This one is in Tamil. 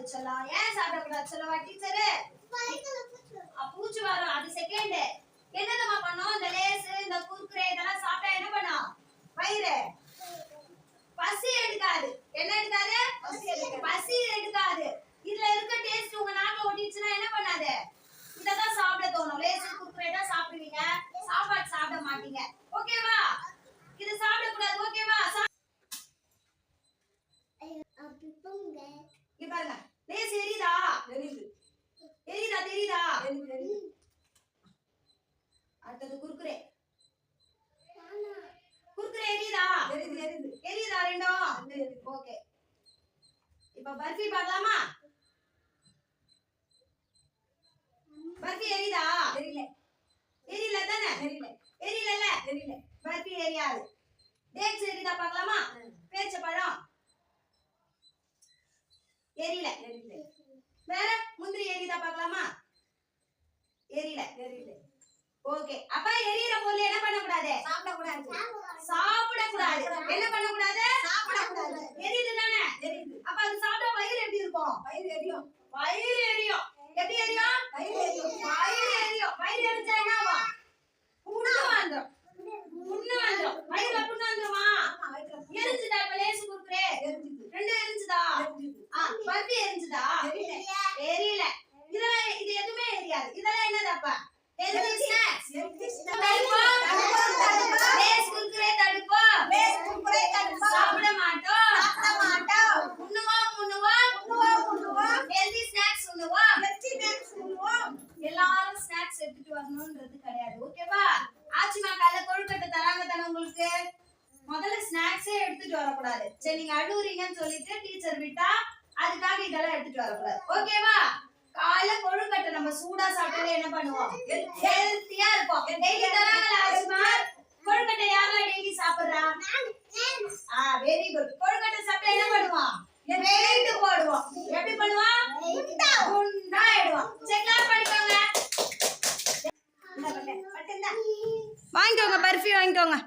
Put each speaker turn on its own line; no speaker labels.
சாப்பிடக்கூடாது சொல்லலாம். ஏன் சாப்பிடக்கூடாது சொல்லவா டீச்சரு? பூச்சி வரும், அது செகண்ட். என்னதமா பண்ணோம்? இந்த லேஸ், இந்த குர்குரே இதெல்லாம் சாப்பிட்டா என்ன பண்ணும்? வயிறு பசி எடுக்காது. என்ன எடுக்காது? பசி எடுக்காது. இதுல இருக்க டேஸ்ட் உங்க நாக்குல ஒட்டிச்சுன்னா என்ன பண்ணாது? இததான் சாப்பிட தோணும். லேஸ் குர்குரே தான் சாப்பிடுவீங்க, சாப்பாடு சாப்பிட மாட்டீங்க. ஓகேவா? இது சாப்பிடக்கூடாது. ஓகேவா? இங்க பாருங்க, லேஸ் எரியுதா? எரியுதா? தெரியுதா? அடுத்தது குர்குரே. குர்குரே எரியுதா? எரியுதா ரெண்டும்? ஓகே. இப்ப பர்ஃபி பார்க்கலாமா? பர்ஃபி எரியுதா? எரியல தானே? எரியல. பர்ஃபி எரியாது. டேட்ஸ் எரியுதா பார்க்கலாமா? பேச்ச பழம் எரியல. வேற முந்திரி எரியுதா பார்க்கலாமா? எரியல. ஓகே. அப்ப எரியற பொருள் என்ன பண்ண கூடாது? சாப்பிட கூடாது. என்ன பண்ண கூடாது? எரியுது தானே? அப்ப அது சாப்பிட்டா வயிறு எப்படி இருக்கும்? வயிறு எரியும். எப்படி எரியும்? வயிறு எரிஞ்சா என்ன ஆகும்? புண்ணு வந்துரும். வயிறுல புண்ணு வந்துருமா? எரிஞ்சுதா? இப்ப லேசு குர்குரே ரெண்டும் எரிஞ்சுதா? பர்ஃபி எரிஞ்சுதா? எரியல. இது எதுவுமே எரியாது. இதெல்லாம் என்னது அப்ப? சாப்பிட மாட்டோம். எல்லாரும் ஸ்நாக்ஸ் எடுத்துட்டு வரணும்ன்றது கிடையாது. ஓகேவா? ஆச்சிமா காலைல கொழுக்கட்டை தராங்க தானே உங்களுக்கு? முதல்ல ஸ்நாக்ஸே எடுத்துட்டு வரக்கூடாது. சரி, நீங்க அழுவுறீங்கன்னு சொல்லிட்டு டீச்சர் விட்டா அதுக்காக இதெல்லாம் எடுத்துட்டு வரக்கூடாது. ஓகேவா? காலைல கொழுக்கட்டை நம்ம சூடா சாப்பிட்டாலே என்ன பண்ணுவோம்? ஹெல்த்தியா இருப்போம். டெய்லி தராங்களா ஆச்சிமா? கொழுக்கட்டை யாரெல்லாம் டெய்லி சாப்பிடுறா? Very good. கொழுக்கட்டை சாப்பிட்டா என்ன பண்ணுவோம்? வெயிட் போடுவோம். எப்படி பண்ணுவோம்? குண்டா ஆயிடுவோம். செக்லாம் பண்ணிக்கோங்க. வாங்கிக்கோங்க, பர்ஃபி வாங்கிக்கோங்க.